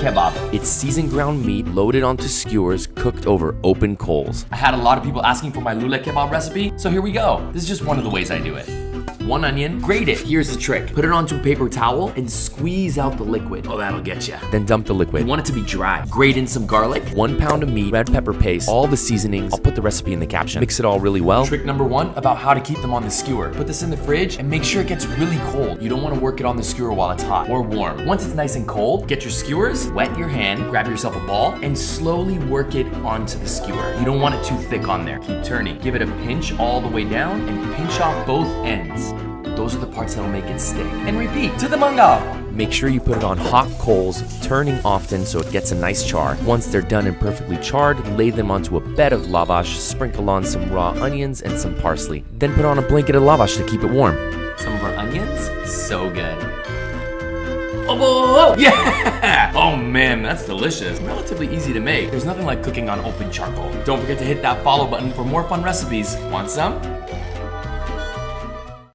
Kebab. It's seasoned ground meat loaded onto skewers cooked over open coals. I had a lot of people asking for my Lule Kebab recipe, so here we go. This is just one of the ways I do it. 1 onion, grate it. Here's the trick. Put it onto a paper towel and squeeze out the liquid. Oh, that'll get ya. Then dump the liquid. You want it to be dry. Grate in some garlic. 1 pound of meat, red pepper paste, all the seasonings. I'll put the recipe in the caption. Mix it all really well. Trick number 1 about how to keep them on the skewer. Put this in the fridge and make sure it gets really cold. You don't want to work it on the skewer while it's hot or warm. Once it's nice and cold, get your skewers, wet your hand, grab yourself a ball, and slowly work it onto the skewer. You don't want it too thick on there. Keep turning. Give it a pinch all the way down and pinch off both ends. Those are the parts that'll make it stick. And repeat, to the mangal. Make sure you put it on hot coals, turning often so it gets a nice char. Once they're done and perfectly charred, lay them onto a bed of lavash, sprinkle on some raw onions and some parsley. Then put on a blanket of lavash to keep it warm. Some of our onions, so good. Oh, yeah! Oh man, that's delicious. Relatively easy to make. There's nothing like cooking on open charcoal. Don't forget to hit that follow button for more fun recipes. Want some?